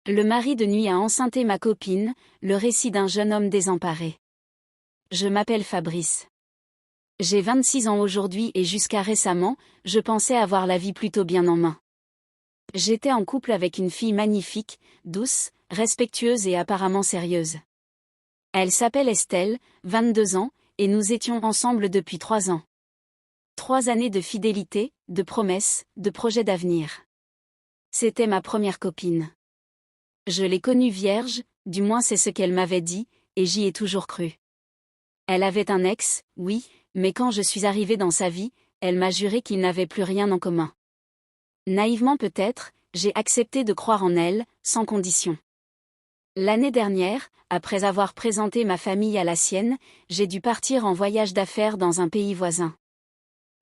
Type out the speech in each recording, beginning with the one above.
Le mari de nuit a enceinté ma copine, le récit d'un jeune homme désemparé. Je m'appelle Fabrice. J'ai 26 ans aujourd'hui et jusqu'à récemment, je pensais avoir la vie plutôt bien en main. J'étais en couple avec une fille magnifique, douce, respectueuse et apparemment sérieuse. Elle s'appelle Estelle, 22 ans, et nous étions ensemble depuis 3 ans. 3 années de fidélité, de promesses, de projets d'avenir. C'était ma première copine. Je l'ai connue vierge, du moins c'est ce qu'elle m'avait dit, et j'y ai toujours cru. Elle avait un ex, oui, mais quand je suis arrivée dans sa vie, elle m'a juré qu'ils n'avaient plus rien en commun. Naïvement peut-être, j'ai accepté de croire en elle, sans condition. L'année dernière, après avoir présenté ma famille à la sienne, j'ai dû partir en voyage d'affaires dans un pays voisin.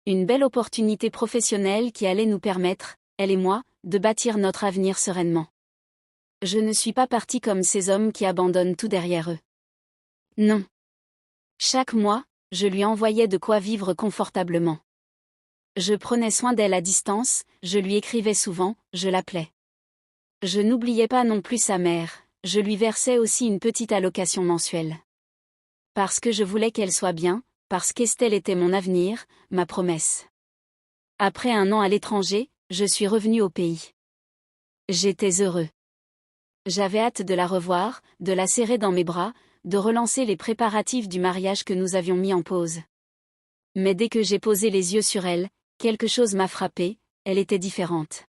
Une belle opportunité professionnelle qui allait nous permettre, elle et moi, de bâtir notre avenir sereinement. Je ne suis pas partie comme ces hommes qui abandonnent tout derrière eux. Non. Chaque mois, je lui envoyais de quoi vivre confortablement. Je prenais soin d'elle à distance, je lui écrivais souvent, je l'appelais. Je n'oubliais pas non plus sa mère, je lui versais aussi une petite allocation mensuelle. Parce que je voulais qu'elle soit bien, parce qu'Estelle était mon avenir, ma promesse. Après 1 an à l'étranger, je suis revenue au pays. J'étais heureux. J'avais hâte de la revoir, de la serrer dans mes bras, de relancer les préparatifs du mariage que nous avions mis en pause. Mais dès que j'ai posé les yeux sur elle, quelque chose m'a frappée, elle était différente.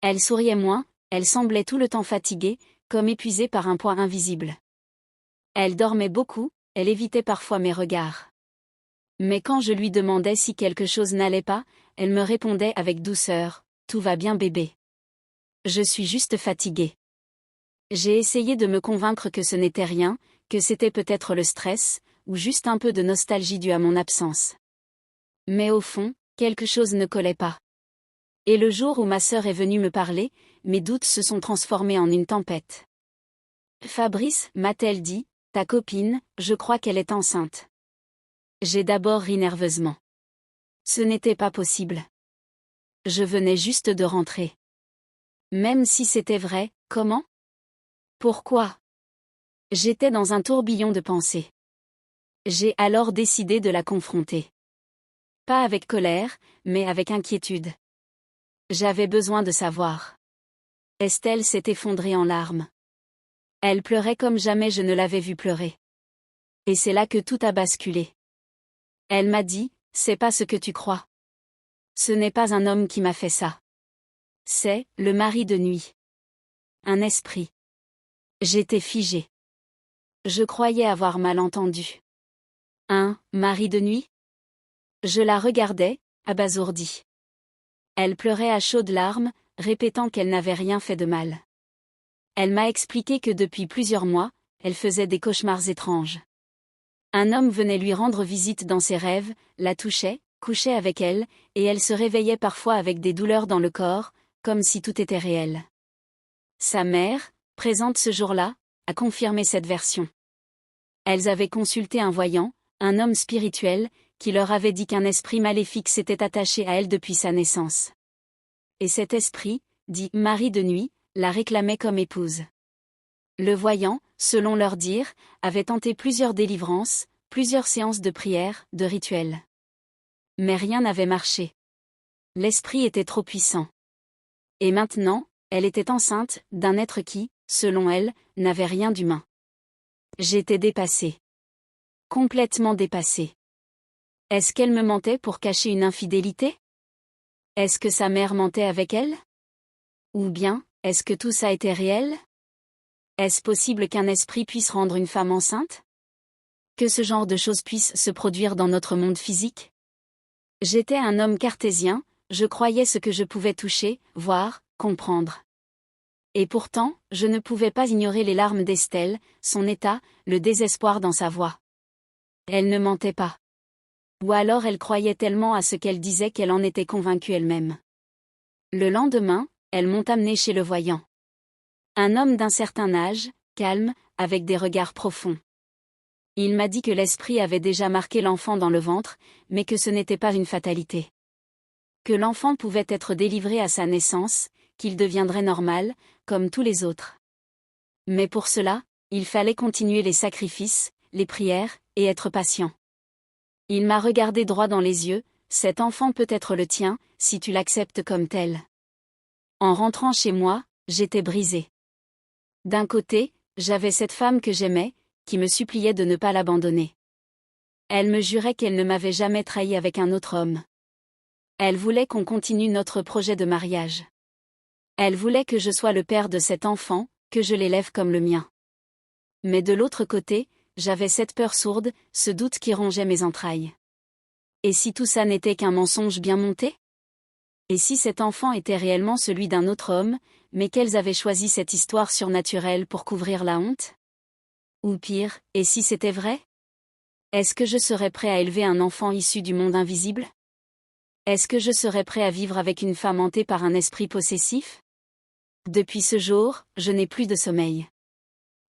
Elle souriait moins, elle semblait tout le temps fatiguée, comme épuisée par un poids invisible. Elle dormait beaucoup, elle évitait parfois mes regards. Mais quand je lui demandais si quelque chose n'allait pas, elle me répondait avec douceur, « Tout va bien bébé. Je suis juste fatiguée. » J'ai essayé de me convaincre que ce n'était rien, que c'était peut-être le stress, ou juste un peu de nostalgie due à mon absence. Mais au fond, quelque chose ne collait pas. Et le jour où ma sœur est venue me parler, mes doutes se sont transformés en une tempête. « Fabrice, m'a-t-elle dit, ta copine, je crois qu'elle est enceinte. » J'ai d'abord ri nerveusement. Ce n'était pas possible. Je venais juste de rentrer. Même si c'était vrai, comment ? Pourquoi ? J'étais dans un tourbillon de pensées. J'ai alors décidé de la confronter. Pas avec colère, mais avec inquiétude. J'avais besoin de savoir. Estelle s'est effondrée en larmes. Elle pleurait comme jamais je ne l'avais vue pleurer. Et c'est là que tout a basculé. Elle m'a dit, « C'est pas ce que tu crois. Ce n'est pas un homme qui m'a fait ça. C'est le mari de nuit. Un esprit. » J'étais figée. Je croyais avoir mal entendu. Un mari de nuit ? Je la regardais, abasourdie. Elle pleurait à chaudes larmes, répétant qu'elle n'avait rien fait de mal. Elle m'a expliqué que depuis plusieurs mois, elle faisait des cauchemars étranges. Un homme venait lui rendre visite dans ses rêves, la touchait, couchait avec elle, et elle se réveillait parfois avec des douleurs dans le corps, comme si tout était réel. Sa mère, présente ce jour-là, a confirmé cette version. Elles avaient consulté un voyant, un homme spirituel, qui leur avait dit qu'un esprit maléfique s'était attaché à elle depuis sa naissance. Et cet esprit, dit « mari de nuit », la réclamait comme épouse. Le voyant, selon leur dire, avait tenté plusieurs délivrances, plusieurs séances de prière, de rituels. Mais rien n'avait marché. L'esprit était trop puissant. Et maintenant, elle était enceinte d'un être qui, selon elle, n'avait rien d'humain. J'étais dépassée. Complètement dépassée. Est-ce qu'elle me mentait pour cacher une infidélité ? Est-ce que sa mère mentait avec elle ? Ou bien, est-ce que tout ça était réel ? Est-ce possible qu'un esprit puisse rendre une femme enceinte ? Que ce genre de choses puisse se produire dans notre monde physique ? J'étais un homme cartésien, je croyais ce que je pouvais toucher, voir, comprendre. Et pourtant, je ne pouvais pas ignorer les larmes d'Estelle, son état, le désespoir dans sa voix. Elle ne mentait pas. Ou alors elle croyait tellement à ce qu'elle disait qu'elle en était convaincue elle-même. Le lendemain, elles m'ont amenée chez le voyant. Un homme d'un certain âge, calme, avec des regards profonds. Il m'a dit que l'esprit avait déjà marqué l'enfant dans le ventre, mais que ce n'était pas une fatalité. Que l'enfant pouvait être délivré à sa naissance, qu'il deviendrait normal, comme tous les autres. Mais pour cela, il fallait continuer les sacrifices, les prières, et être patient. Il m'a regardé droit dans les yeux, cet enfant peut être le tien, si tu l'acceptes comme tel. En rentrant chez moi, j'étais brisée. D'un côté, j'avais cette femme que j'aimais, qui me suppliait de ne pas l'abandonner. Elle me jurait qu'elle ne m'avait jamais trahi avec un autre homme. Elle voulait qu'on continue notre projet de mariage. Elle voulait que je sois le père de cet enfant, que je l'élève comme le mien. Mais de l'autre côté, j'avais cette peur sourde, ce doute qui rongeait mes entrailles. Et si tout ça n'était qu'un mensonge bien monté? Et si cet enfant était réellement celui d'un autre homme, mais qu'elles avaient choisi cette histoire surnaturelle pour couvrir la honte? Ou pire, et si c'était vrai? Est-ce que je serais prêt à élever un enfant issu du monde invisible? Est-ce que je serais prêt à vivre avec une femme hantée par un esprit possessif? Depuis ce jour, je n'ai plus de sommeil.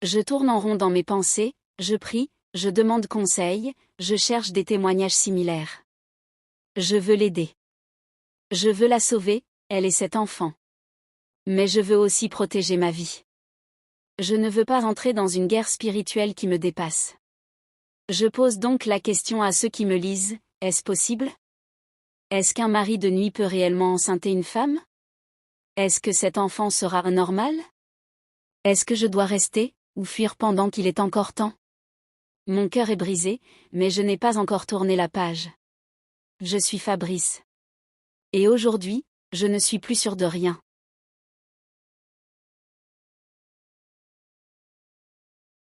Je tourne en rond dans mes pensées, je prie, je demande conseil, je cherche des témoignages similaires. Je veux l'aider. Je veux la sauver, elle et cet enfant. Mais je veux aussi protéger ma vie. Je ne veux pas entrer dans une guerre spirituelle qui me dépasse. Je pose donc la question à ceux qui me lisent, est-ce possible? Est-ce qu'un mari de nuit peut réellement enceinter une femme? Est-ce que cet enfant sera anormal? Est-ce que je dois rester, ou fuir pendant qu'il est encore temps? Mon cœur est brisé, mais je n'ai pas encore tourné la page. Je suis Fabrice. Et aujourd'hui, je ne suis plus sûre de rien.